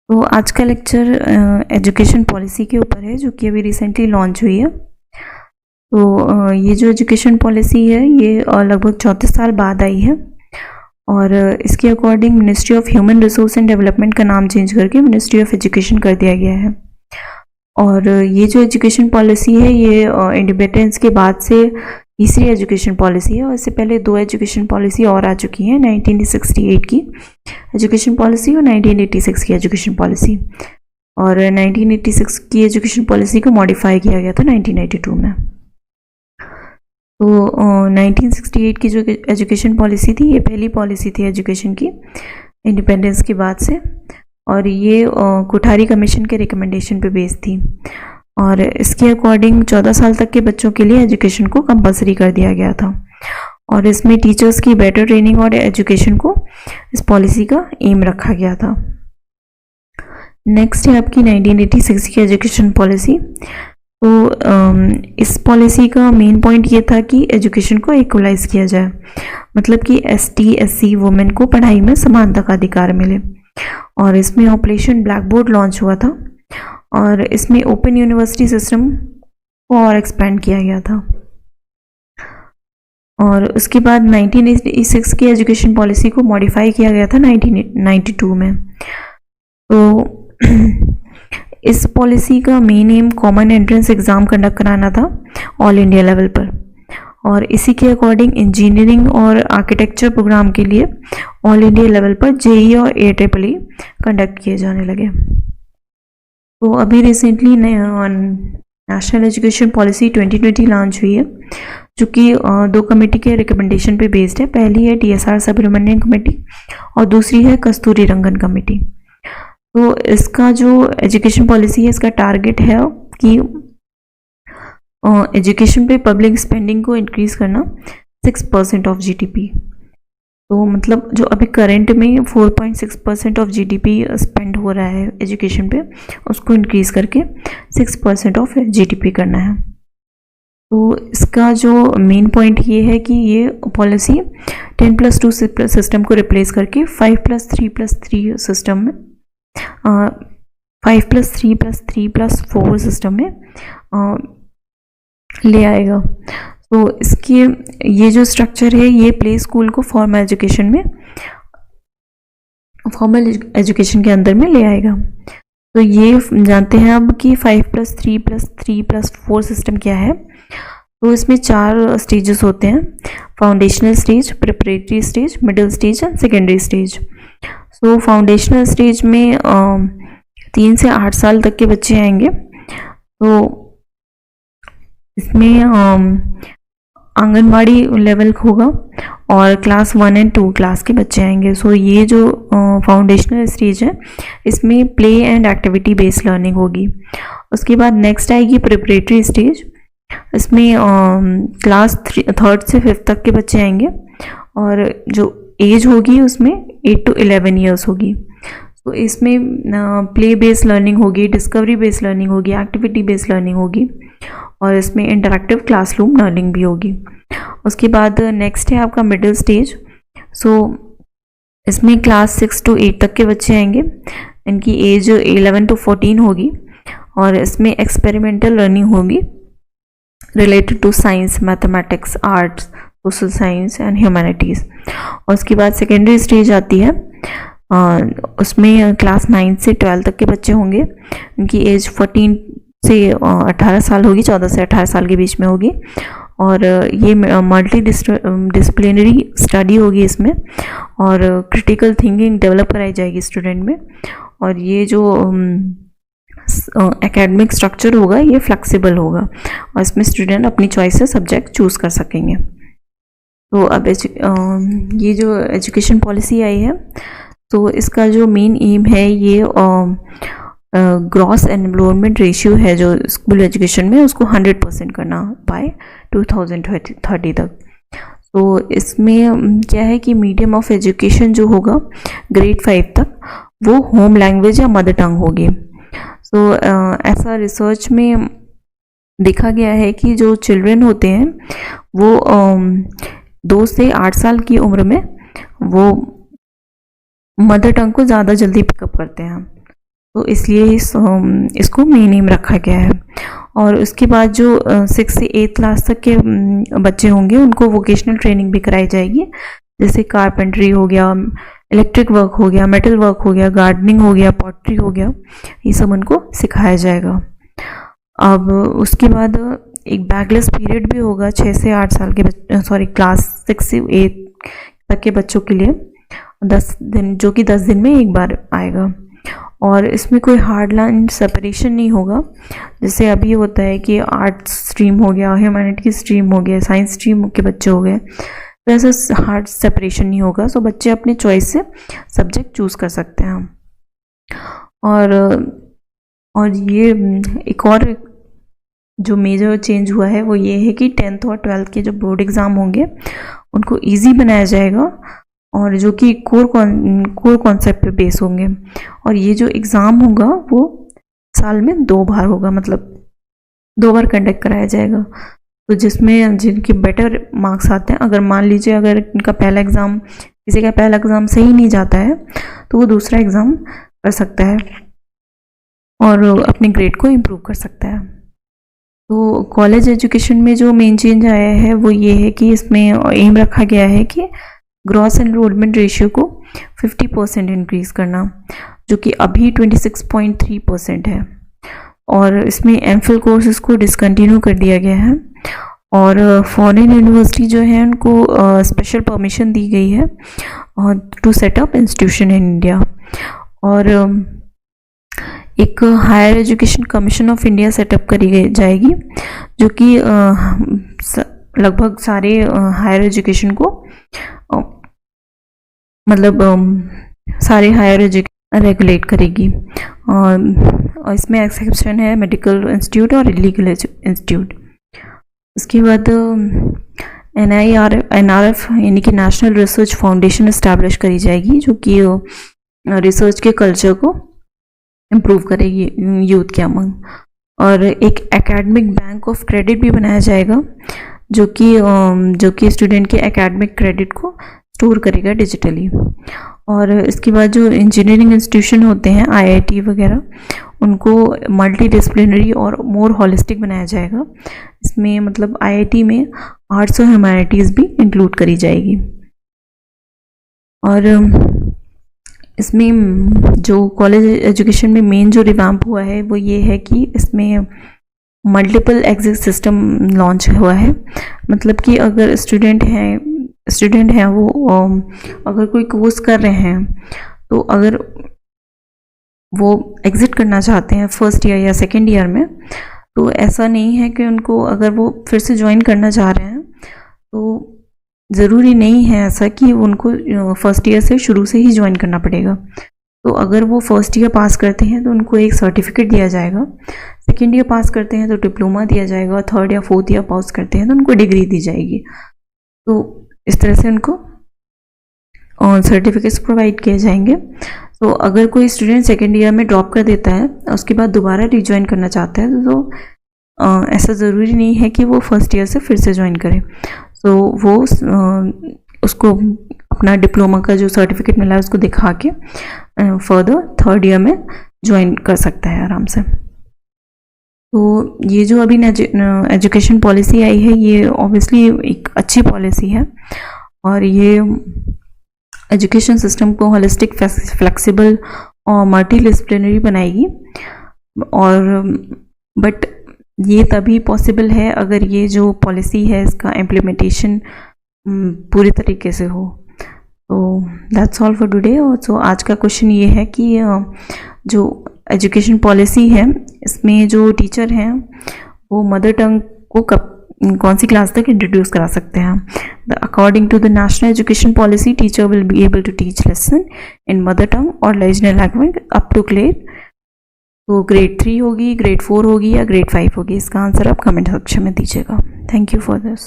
तो आज का लेक्चर एजुकेशन पॉलिसी के ऊपर है, जो कि अभी रिसेंटली लॉन्च हुई है। तो ये जो एजुकेशन पॉलिसी है ये लगभग 34 साल बाद आई है और इसके according ministry of human resource and development का नाम चेंज करके मिनिस्ट्री ऑफ एजुकेशन कर दिया गया है। और ये जो एजुकेशन पॉलिसी है ये इंडिपेंडेंस के बाद से तीसरी एजुकेशन पॉलिसी है और इससे पहले दो एजुकेशन पॉलिसी और आ चुकी हैं, 1968 की एजुकेशन पॉलिसी और 1986 की एजुकेशन पॉलिसी। और 1986 की एजुकेशन पॉलिसी को मॉडिफाई किया गया था 1992 में। तो 1968 की जो एजुकेशन पॉलिसी थी ये पहली पॉलिसी थी एजुकेशन की इंडिपेंडेंस के बाद से, और ये कोठारी कमीशन के रिकमेंडेशन पे बेस्ड थी। और इसके अकॉर्डिंग 14 साल तक के बच्चों के लिए एजुकेशन को कंपलसरी कर दिया गया था और इसमें टीचर्स की बेटर ट्रेनिंग और एजुकेशन को इस पॉलिसी का एम रखा गया था। नेक्स्ट है आपकी 1986 की एजुकेशन पॉलिसी। तो इस पॉलिसी का मेन पॉइंट ये था कि एजुकेशन को इक्वलाइज किया जाए, मतलब कि ST SC वुमेन को पढ़ाई में समानता का अधिकार मिले। और इसमें ऑपरेशन ब्लैक बोर्ड लॉन्च हुआ था और इसमें ओपन यूनिवर्सिटी सिस्टम को और एक्सपेंड किया गया था। और उसके बाद 1986 की एजुकेशन पॉलिसी को मॉडिफाई किया गया था 1992 में। तो इस पॉलिसी का main M common entrance exam conduct कराना था ऑल इंडिया लेवल पर, और इसी के अकॉर्डिंग इंजीनियरिंग और आर्किटेक्चर प्रोग्राम के लिए ऑल इंडिया लेवल पर JEE और AEEE कंडक्ट किए जाने लगे। तो अभी recently national education policy 2020 launch हुई है, जो कि दो कमेटी के रिकमेंडेशन पे बेस्ड है। पहली है TSR सुब्रमण्यम कमेटी और दूसरी है कस्तूरी रंगन कमेटी। तो इसका जो एजुकेशन पॉलिसी है इसका टारगेट है कि एजुकेशन पे पब्लिक स्पेंडिंग को इंक्रीज करना 6% ऑफ GDP। तो मतलब जो अभी करंट में 4.6% ऑफ GDP स्पेंड हो रहा है एजुकेशन पे, उसको इंक्रीज करके 6% ऑफ GDP करना है। तो इसका जो मेन पॉइंट ये है कि ये पॉलिसी 10+2 सिस्टम को रिप्लेस करके 5+3+3 सिस्टम में 5+3+3+4 सिस्टम में ले आएगा। तो इसके ये जो स्ट्रक्चर है ये प्ले स्कूल को फॉर्मल एजुकेशन के अंदर में ले आएगा। तो ये जानते हैं अब कि 5+3+3+4 सिस्टम क्या है। तो इसमें 4 स्टेजेस होते हैं, foundational stage, preparatory stage, middle stage and secondary stage. So foundational stage में 3 से 8 साल तक के बच्चे आएंगे। तो इसमें आंगनवाड़ी लेवल होगा और क्लास 1 और 2 क्लास के बच्चे आएंगे। सो ये जो फाउंडेशनल स्टेज है इसमें play and activity based learning होगी। उसके बाद नेक्स्ट आएगी प्रिपरेटरी स्टेज। इसमें क्लास 3rd से 5th तक के बच्चे आएंगे और जो एज होगी उसमें 8 to 11 ईयर्स होगी। तो इसमें प्ले बेस्ड लर्निंग होगी, डिस्कवरी बेस्ड लर्निंग होगी, एक्टिविटी बेस्ड लर्निंग होगी और इसमें इंटरैक्टिव क्लासरूम लर्निंग भी होगी। उसके बाद नेक्स्ट है आपका मिडिल स्टेज। सो इसमें क्लास 6 to 8 तक के बच्चे आएंगे, इनकी एज 11 to 14 होगी और इसमें एक्सपेरिमेंटल लर्निंग होगी related to science, mathematics, arts, social science and humanities. और उसके बाद सेकेंडरी स्टेज आती है, उसमें क्लास 9 से 12 तक के बच्चे होंगे, उनकी एज 14 से 18 साल होगी, 14 से 18 साल के बीच में होगी। और ये मल्टी डिसिप्लिनरी स्टडी होगी इसमें और क्रिटिकल थिंकिंग डेवलप कराई जाएगी स्टूडेंट में। और ये जो एकेडमिक स्ट्रक्चर होगा ये फ्लेक्सिबल होगा और इसमें स्टूडेंट अपनी चॉइस से सब्जेक्ट चूज कर सकेंगे। तो अब ये जो एजुकेशन पॉलिसी आई है तो इसका जो मेन एम है ये ग्रॉस एनरोलमेंट रेशियो है जो स्कूल एजुकेशन में उसको 100% करना बाय 2030 तक। तो इसमें क्या है कि मीडियम ऑफ एजुकेशन जो होगा ग्रेड 5 तक वो होम लैंग्वेज या मदर टंग होगी। तो ऐसा रिसर्च में देखा गया है कि जो चिल्ड्रन होते हैं वो 2 से 8 साल की उम्र में वो मदर टंग को ज़्यादा जल्दी पिकअप करते हैं। तो इसलिए इसको मेन एम रखा गया है। और उसके बाद जो 6 से 8 क्लास तक के बच्चे होंगे उनको वोकेशनल ट्रेनिंग भी कराई जाएगी, जैसे कारपेंट्री हो गया, इलेक्ट्रिक वर्क हो गया, मेटल वर्क हो गया, गार्डनिंग हो गया, पॉटरी हो गया, ये सब उनको सिखाया जाएगा। अब उसके बाद एक बैकलेस पीरियड भी होगा 6 से 8 साल के क्लास 6 से 8 तक के बच्चों के लिए 10 दिन, जो कि 10 दिन में एक बार आएगा। और इसमें कोई हार्ड लाइन सेपरेशन नहीं होगा, जैसे अभी होता है कि आर्ट्स स्ट्रीम हो गया, ह्यूमैनिटी स्ट्रीम हो गया, साइंस स्ट्रीम के बच्चे हो गए, तो ऐसा हार्ड सेपरेशन नहीं होगा। सो बच्चे अपने चॉइस से सब्जेक्ट चूज़ कर सकते हैं। और ये एक और जो मेजर चेंज हुआ है वो ये है कि 10th और 12th के जो बोर्ड एग्ज़ाम होंगे उनको इजी बनाया जाएगा, और जो कि कोर कॉन्सेप्ट पे बेस होंगे। और ये जो एग्ज़ाम होगा वो साल में 2 बार होगा, मतलब 2 बार कंडक्ट कराया जाएगा। तो जिसमें जिनके बेटर मार्क्स आते हैं, अगर मान लीजिए अगर इनका पहला एग्ज़ाम, किसी का पहला एग्ज़ाम सही नहीं जाता है तो वो दूसरा एग्ज़ाम कर सकता है और अपने ग्रेड को इम्प्रूव कर सकता है। तो कॉलेज एजुकेशन में जो मेन चेंज आया है वो ये है कि इसमें एम रखा गया है कि ग्रॉस एनरोलमेंट रेशियो को 50% इंक्रीज़ करना, जो कि अभी 26.3% है। और इसमें एमफिल कोर्सेज को डिसकंटिन्यू कर दिया गया है, और फॉरेन यूनिवर्सिटी जो है उनको स्पेशल परमिशन दी गई है to set up institution in India. और एक higher education commission of India setup करी जाएगी, जो कि लगभग सारे हायर एजुकेशन को मतलब सारे हायर एजुकेशन रेगुलेट करेगी। और इसमें एक्सेप्शन है मेडिकल इंस्टीट्यूट और इलीगल इंस्टीट्यूट। उसके बाद NIRF यानी कि नेशनल रिसर्च फाउंडेशन इस्टेब्लिश करी जाएगी, जो कि रिसर्च के कल्चर को इम्प्रूव करेगी यूथ के अमंग। और एक एकेडमिक बैंक ऑफ क्रेडिट भी बनाया जाएगा, जो कि स्टूडेंट के एकेडमिक क्रेडिट को स्टोर करेगा डिजिटली। और इसके बाद जो इंजीनियरिंग इंस्टीट्यूशन होते हैं IIT वगैरह, उनको मल्टी डिसिप्लिनरी और मोर होलिस्टिक बनाया जाएगा। इसमें मतलब IIT में आर्ट्स और ह्यूमैनिटीज़ भी इंक्लूड करी जाएगी। और इसमें जो कॉलेज एजुकेशन में मेन जो रिवैम्प हुआ है वो ये है कि इसमें मल्टीपल एग्जिट सिस्टम लॉन्च हुआ है। मतलब कि अगर स्टूडेंट हैं वो अगर कोई कोर्स कर रहे हैं, तो अगर वो एग्ज़िट करना चाहते हैं फर्स्ट ईयर या सेकेंड ईयर में, तो ऐसा नहीं है कि उनको, अगर वो फिर से ज्वाइन करना चाह रहे हैं तो ज़रूरी नहीं है ऐसा कि उनको फर्स्ट ईयर से शुरू से ही ज्वाइन करना पड़ेगा। तो अगर वो फर्स्ट ईयर पास करते हैं तो उनको एक सर्टिफिकेट दिया जाएगा, सेकेंड ईयर पास करते हैं तो डिप्लोमा दिया जाएगा, थर्ड या फोर्थ ईयर पास करते हैं तो उनको डिग्री दी जाएगी। तो इस तरह से उनको सर्टिफिकेट्स प्रोवाइड किए जाएंगे। तो अगर कोई स्टूडेंट सेकेंड ईयर में ड्रॉप कर देता है, उसके बाद दोबारा रिज्वाइन करना चाहता है, तो ऐसा ज़रूरी नहीं है कि वो फर्स्ट ईयर से फिर से ज्वाइन करे। तो वो उसको अपना डिप्लोमा का जो सर्टिफिकेट मिला है उसको दिखा के फर्दर थर्ड ईयर में ज्वाइन कर सकता है आराम से। तो ये जो अभी एजुकेशन पॉलिसी आई है, ये ऑब्वियसली एक अच्छी पॉलिसी है, और ये एजुकेशन सिस्टम को होलिस्टिक, फ्लेक्सिबल और मल्टी डिसिप्लिनरी बनाएगी। और बट ये तभी पॉसिबल है अगर ये जो पॉलिसी है इसका इम्प्लीमेंटेशन पूरी तरीके से हो। तो दैट्स ऑल फॉर टुडे। और सो आज का क्वेश्चन ये है कि जो एजुकेशन पॉलिसी है इसमें जो टीचर हैं वो मदर टंग को कौन सी क्लास तक इंट्रोड्यूस करा सकते हैं। According to the national education policy, teacher will be able to teach lesson in mother tongue और रीजनल लैंग्वेज अप टू तो ग्रेड 3 होगी, ग्रेड 4 होगी या ग्रेड 5 होगी। इसका आंसर आप कमेंट सेक्शन में दीजिएगा। Thank you for this.